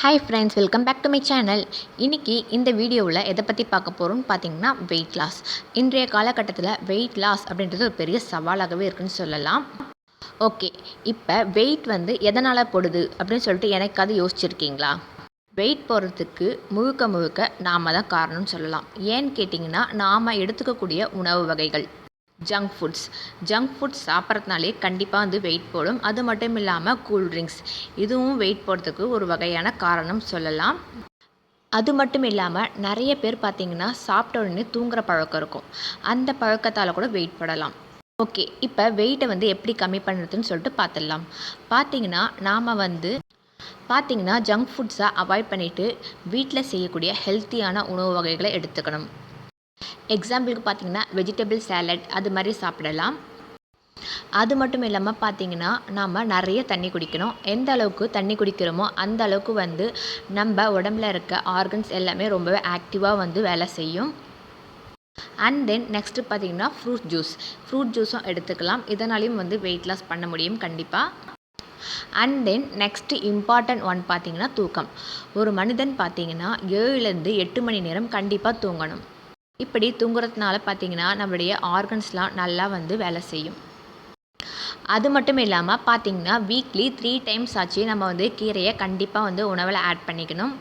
Hi friends, welcome back to my channel. இன்றைக்கி இந்த வீடியோவில் எதை பற்றி பார்க்க போகிறோம்னு பார்த்தீங்கன்னா வெயிட் லாஸ். இன்றைய காலகட்டத்தில் வெயிட் லாஸ் அப்படின்றது ஒரு பெரிய சவாலாகவே இருக்குன்னு சொல்லலாம். ஓகே, இப்போ வெயிட் எதனால் போடுது அப்படின்னு சொல்லிட்டு எனக்காவது யோசிச்சிருக்கீங்களா? வெயிட் போடுறதுக்கு முழுக்க முழுக்க நாம் தான் காரணம்னு சொல்லலாம். ஏன்னு கேட்டிங்கன்னா, நாம் எடுத்துக்கக்கூடிய உணவு வகைகள், ஜங்க் ஃபுட்ஸ் சாப்பிட்றதுனாலே கண்டிப்பாக வெயிட் போடும். அது மட்டும் இல்லாமல் கூல்ட்ரிங்க்ஸ், இதுவும் வெயிட் போடுறதுக்கு ஒரு வகையான காரணம் சொல்லலாம். அது மட்டும் இல்லாமல் நிறைய பேர் பார்த்திங்கன்னா சாப்பிட்ட உடனே தூங்குற பழக்கம் இருக்கும். அந்த பழக்கத்தால் கூட வெயிட் போடலாம். ஓகே, இப்போ வெயிட்டை எப்படி கம்மி பண்ணுறதுன்னு சொல்லிட்டு பார்த்துடலாம். பார்த்திங்கன்னா ஜங்க் ஃபுட்ஸை அவாய்ட் பண்ணிவிட்டு வீட்டில் செய்யக்கூடிய ஹெல்த்தியான உணவு வகைகளை எடுத்துக்கணும். எக்ஸாம்பிளுக்கு பார்த்திங்கன்னா வெஜிடபிள் சேலட் அது மாதிரி சாப்பிடலாம். அது மட்டும் இல்லாமல் பார்த்திங்கன்னா நாம் நிறைய தண்ணி குடிக்கணும். எந்த அளவுக்கு தண்ணி குடிக்கிறோமோ அந்த அளவுக்கு நம்ம உடம்புல இருக்க ஆர்கன்ஸ் எல்லாமே ரொம்பவே ஆக்டிவாக வேலை செய்யும். அண்ட் தென் நெக்ஸ்ட்டு பார்த்திங்கன்னா ஃப்ரூட் ஜூஸும் எடுத்துக்கலாம். இதனாலையும் வெயிட் லாஸ் பண்ண முடியும் கண்டிப்பாக. And then next important one பார்த்திங்கன்னா தூக்கம். ஒரு மனிதன் பார்த்திங்கன்னா 7லேருந்து 8 மணி நேரம் கண்டிப்பாக தூங்கணும். இப்படி தூங்குறதுனால பார்த்திங்கன்னா நம்மளுடைய ஆர்கன்ஸ்லாம் நல்லா வேலை செய்யும். அது மட்டும் இல்லாமல் பார்த்திங்கன்னா வீக்லி 3 டைம்ஸ் ஆச்சு நம்ம கீரையை கண்டிப்பாக உணவில் ஆட் பண்ணிக்கணும்.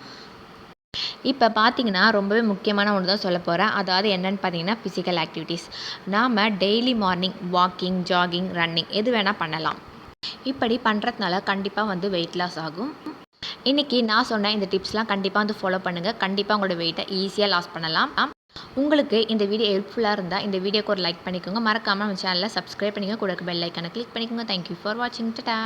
இப்போ பார்த்திங்கன்னா ரொம்பவே முக்கியமான ஒன்று தான் சொல்ல போகிறேன். அதாவது என்னென்னு பார்த்திங்கன்னா ஃபிசிக்கல் ஆக்டிவிட்டீஸ். நாம் daily morning walking, jogging, running எது வேணால் பண்ணலாம். இப்படி பண்ணுறதுனால கண்டிப்பாக வெயிட் லாஸ் ஆகும். இன்றைக்கி நான் சொன்ன இந்த டிப்ஸ்லாம் கண்டிப்பாக ஃபாலோ பண்ணுங்கள். கண்டிப்பாக உங்களோட வெயிட்டை ஈஸியாக லாஸ் பண்ணலாம். உங்களுக்கு இந்த வீடியோ ஹெல்ப்ஃபுல்லாக இருந்தால் இந்த வீடியோக்கு ஒரு லைக் பண்ணிக்கோங்க. மறக்காமல் நம்ம சேனலில் சப்ஸ்கிரைப் பண்ணிக்கோங்க. கூட பெல் ஐக்கானை கிளிக் பண்ணிக்கோங்க. தேங்க்யூ ஃபார் வாட்சிங். டாடா.